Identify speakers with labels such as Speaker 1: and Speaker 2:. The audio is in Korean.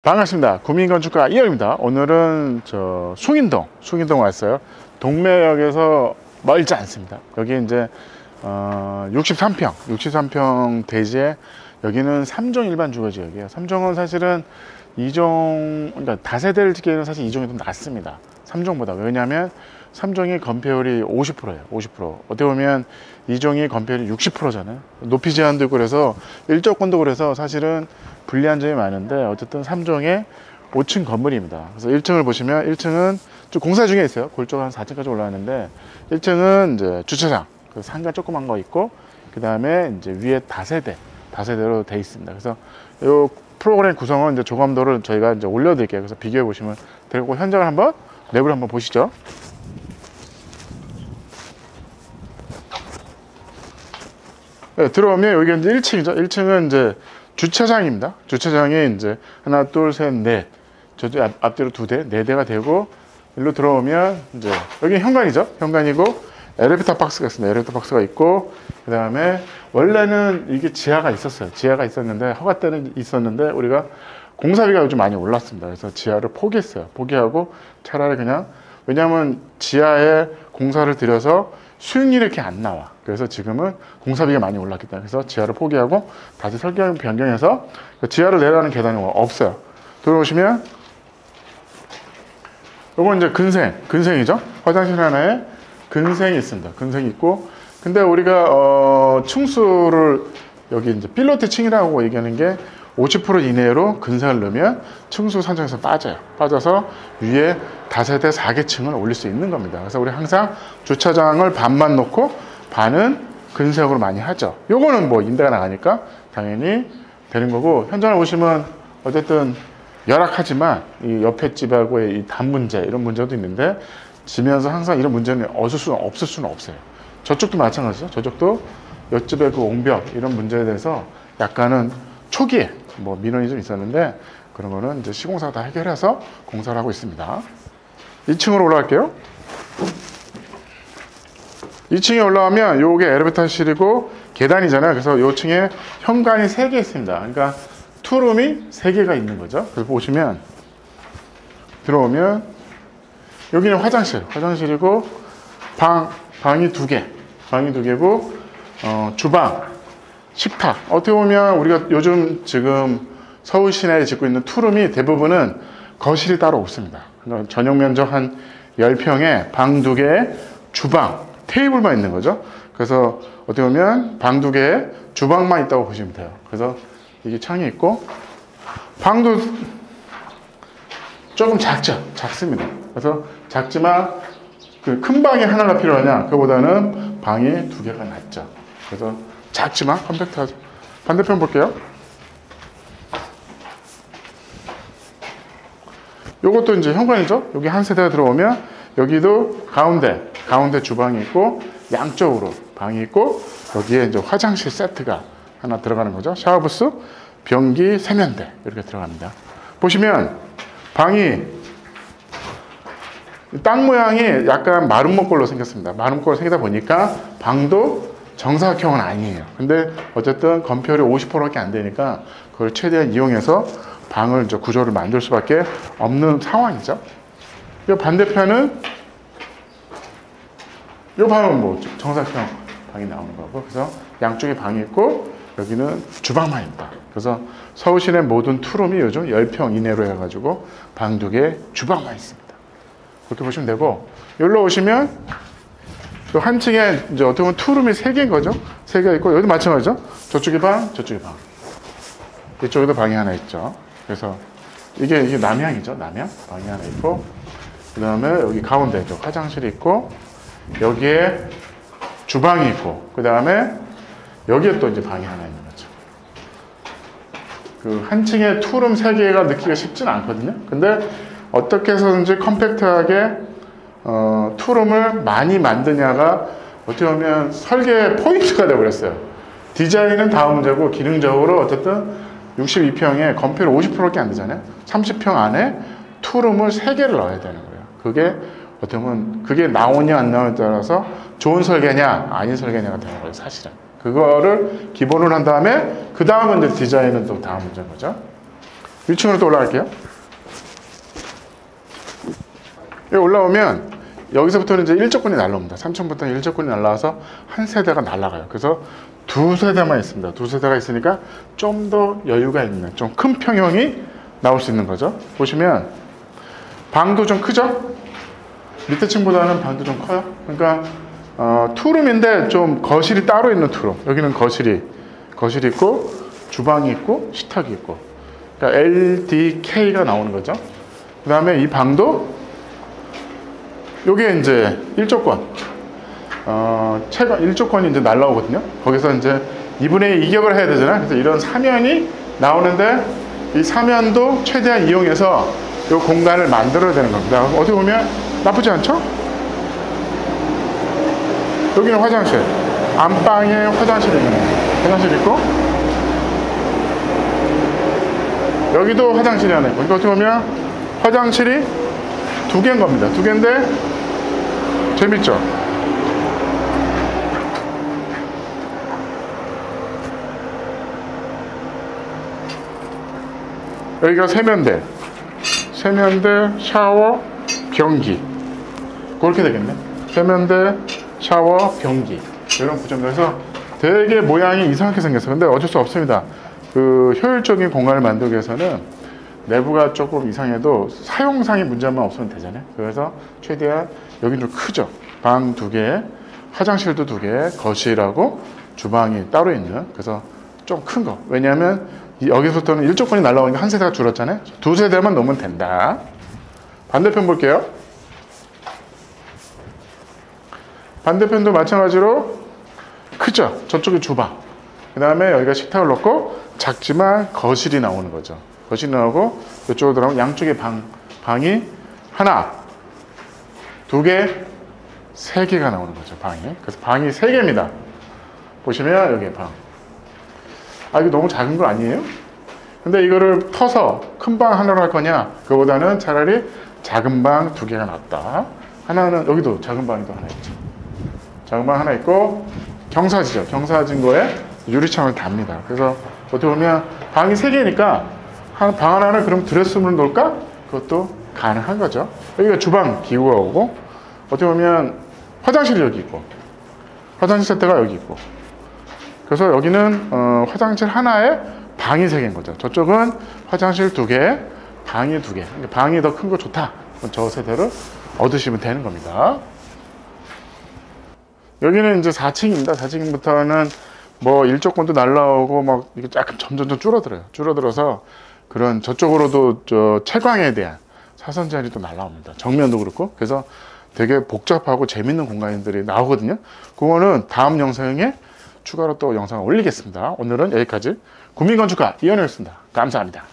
Speaker 1: 반갑습니다. 구민건축가 이영입니다. 오늘은 숭인동 왔어요. 동묘역에서 멀지 않습니다. 여기 이제 63평 대지에 여기는 3종 일반 주거지역이에요. 3종은 사실은 2종, 그러니까 다세대를 짓기에는 사실 2종이 좀 낫습니다. 3종보다. 왜냐하면 3종이 건폐율이 50%예요. 50%. 어떻게 보면 2종이 건폐율이 60%잖아요. 높이 제한도 있고 그래서 일조권도 그래서 사실은 불리한 점이 많은데 어쨌든 3종의 5층 건물입니다. 그래서 1층을 보시면 1층은 좀 공사 중에 있어요. 골조가 한 4층까지 올라왔는데 1층은 이제 주차장, 그 상가 조그만 거 있고 그 다음에 이제 위에 다세대로 돼 있습니다. 그래서 이 프로그램 구성은 이제 조감도를 저희가 이제 올려드릴게요. 그래서 비교해 보시면 되고 현장을 한번 내부를 한번 보시죠. 네, 들어오면 여기 이제 1층이죠. 1층은 이제 주차장입니다. 주차장이 이제 하나, 둘, 셋, 넷. 저쪽 앞뒤로 2대, 4대가 되고, 일로 들어오면 이제 여기 현관이죠. 현관이고, 엘리베이터 박스가 있습니다. 엘리베이터 박스가 있고, 그 다음에 원래는 이게 지하가 있었어요. 지하가 있었는데, 허가 때는 있었는데, 우리가 공사비가 요즘 많이 올랐습니다. 그래서 지하를 포기했어요. 포기하고 차라리 그냥, 왜냐하면 지하에 공사를 들여서 수익률이 이렇게 안 나와. 그래서 지금은 공사비가 많이 올랐기 때문에 그래서 지하를 포기하고 다시 설계 변경해서 지하를 내려가는 계단이 없어요. 들어오시면 요건 이제 근생이죠. 화장실 하나에 근생이 있습니다. 근생이 있고 근데 우리가 층수를 여기 이제 필로티 층이라고 얘기하는 게 50% 이내로 근생을 넣으면 층수 산정에서 빠져서 위에 다세대 4개층을 올릴 수 있는 겁니다. 그래서 우리 항상 주차장을 반만 놓고 반은 근생으로 많이 하죠. 요거는 뭐 임대가 나가니까 당연히 되는 거고 현장을 보시면 어쨌든 열악하지만 이 옆에 집하고의 이 단 문제 이런 문제도 있는데 지면서 항상 이런 문제는 없을 수는 없어요. 저쪽도 마찬가지죠. 저쪽도 옆집의 그 옹벽 이런 문제에 대해서 약간은 초기에 뭐 민원이 좀 있었는데 그런 거는 이제 시공사가 다 해결해서 공사를 하고 있습니다. 2층으로 올라갈게요. 2층에 올라가면 요게 엘리베이터실이고 계단이잖아요. 그래서 요 층에 현관이 3개 있습니다. 그러니까 투룸이 3개가 있는 거죠. 그래서 보시면 들어오면 여기는 화장실이고 방이 2개고 주방, 식탁. 어떻게 보면 우리가 요즘 지금 서울 시내에 짓고 있는 투룸이 대부분은 거실이 따로 없습니다. 그러니까 전용 면적 한 10평에 방 2개에 주방, 테이블만 있는 거죠. 그래서 어떻게 보면 방 2개에 주방만 있다고 보시면 돼요. 그래서 이게 창이 있고 방도 조금 작습니다. 그래서 작지만 그 큰 방이 하나가 필요하냐 그거보다는 방이 2개가 낫죠. 그래서 작지만 컴팩트하죠. 반대편 볼게요. 요것도 이제 현관이죠. 여기 한 세대가 들어오면 여기도 가운데 주방이 있고 양쪽으로 방이 있고 여기에 이제 화장실 세트가 하나 들어가는 거죠. 샤워부스, 변기, 세면대 이렇게 들어갑니다. 보시면 방이 땅 모양이 약간 마름모꼴로 생겼습니다. 마름모꼴로 생기다 보니까 방도 정사각형은 아니에요. 근데 어쨌든 건폐율이 50%밖에 안 되니까 그걸 최대한 이용해서 방을 이제 구조를 만들 수밖에 없는 상황이죠. 이 반대편은 이 방은 뭐 정사각형 방이 나오는 거고 그래서 양쪽에 방이 있고 여기는 주방만 있다. 그래서 서울시내 모든 투룸이 요즘 10평 이내로 해가지고 방 2개 주방만 있습니다. 그렇게 보시면 되고 여기로 오시면 또 한 층에 이제 어떻게 보면 투룸이 3개인 거죠. 3개가 있고 여기도 마찬가지죠. 저쪽에 방, 저쪽에 방. 이쪽에도 방이 하나 있죠. 그래서 이게 남향이죠. 남향 방이 하나 있고 그 다음에 여기 가운데 화장실이 있고 여기에 주방이 있고 그 다음에 여기에 또 이제 방이 하나 있는 거죠. 그 한 층에 투룸 3개가 넣기가 쉽지는 않거든요. 근데 어떻게 해서든지 컴팩트하게 투룸을 많이 만드냐가 어떻게 보면 설계 포인트가 되어버렸어요. 디자인은 다음 문제고 기능적으로 어쨌든 62평에 건폐율 50%밖에 안 되잖아요. 30평 안에 투룸을 3개를 넣어야 되는 거예요. 그게 어떻게 보면 그게 나오냐 안 나오냐에 따라서 좋은 설계냐 아닌 설계냐가 되는 거예요. 사실은 그거를 기본으로 한 다음에 그 다음은 이제 디자인은 또 다음 문제인 거죠. 1층으로 또 올라갈게요. 여기 올라오면 여기서부터는 이제 일조권이 날라옵니다. 3층부터는 일조권이 날라와서 한 세대가 날라가요. 그래서 두 세대만 있습니다. 두 세대가 있으니까 좀 더 여유가 있는 좀 큰 평형이 나올 수 있는 거죠. 보시면 방도 좀 크죠? 밑에 층보다는 방도 좀 커요. 그러니까 투룸인데 좀 거실이 따로 있는 투룸. 여기는 거실이 있고 주방이 있고 식탁이 있고, 그러니까 LDK가 나오는 거죠. 그 다음에 이 방도 요게 이제 1조권, 최근 1조권이 이제 날라오거든요. 거기서 이제 2분의 2격을 해야 되잖아요. 그래서 이런 사면이 나오는데 이 사면도 최대한 이용해서 이 공간을 만들어야 되는 겁니다. 어떻게 보면 나쁘지 않죠? 여기는 화장실, 안방에 화장실이 있는 거예요. 화장실 있고 여기도 화장실이 하나 있고, 그러니까 어떻게 보면 화장실이 두 개인 겁니다. 두 개인데 재밌죠? 여기가 세면대, 샤워, 변기, 그렇게 되겠네. 세면대, 샤워, 변기, 이런 구조에서 되게 모양이 이상하게 생겼어요. 근데 어쩔 수 없습니다. 그 효율적인 공간을 만들기 위해서는 내부가 조금 이상해도 사용상의 문제만 없으면 되잖아요. 그래서 최대한 여긴 좀 크죠. 방 2개, 화장실도 2개, 거실하고 주방이 따로 있는, 그래서 좀 큰 거. 왜냐하면 여기서부터는 일조권이 날라오니까 한 세대가 줄었잖아요. 두 세대만 놓으면 된다. 반대편 볼게요. 반대편도 마찬가지로 크죠. 저쪽이 주방, 그 다음에 여기가 식탁을 넣고 작지만 거실이 나오는 거죠. 거실이 나오고 이쪽으로 들어가면 양쪽에 방이 하나, 2개, 3개가 나오는 거죠. 방이. 그래서 방이 3개입니다. 보시면 여기 방. 이거 너무 작은 거 아니에요? 근데 이거를 터서 큰 방 하나로 할 거냐? 그거보다는 차라리 작은 방 2개가 낫다. 하나는 여기도 작은 방이 또 하나 있죠. 작은 방 하나 있고 경사지죠. 경사진 거에 유리창을 답니다. 그래서 어떻게 보면 방이 3개니까 방 하나는 그럼 드레스룸을 놓을까? 그것도 가능한 거죠. 여기가 주방 기구가 오고, 어떻게 보면 화장실이 여기 있고 화장실 세트가 여기 있고, 그래서 여기는 화장실 하나에 방이 3개인 거죠. 저쪽은 화장실 2개, 방이 2개. 방이 더 큰 거 좋다. 저 세대를 얻으시면 되는 겁니다. 여기는 이제 4층입니다. 4층부터는 뭐 일조권도 날라오고 막 이게 약간 점점 줄어들어요. 줄어들어서 그런 저쪽으로도 저 채광에 대한 사선 자리도 날라옵니다. 정면도 그렇고. 그래서 되게 복잡하고 재밌는 공간들이 나오거든요. 그거는 다음 영상에 추가로 또 영상을 올리겠습니다. 오늘은 여기까지. 국민건축가 이현우였습니다. 감사합니다.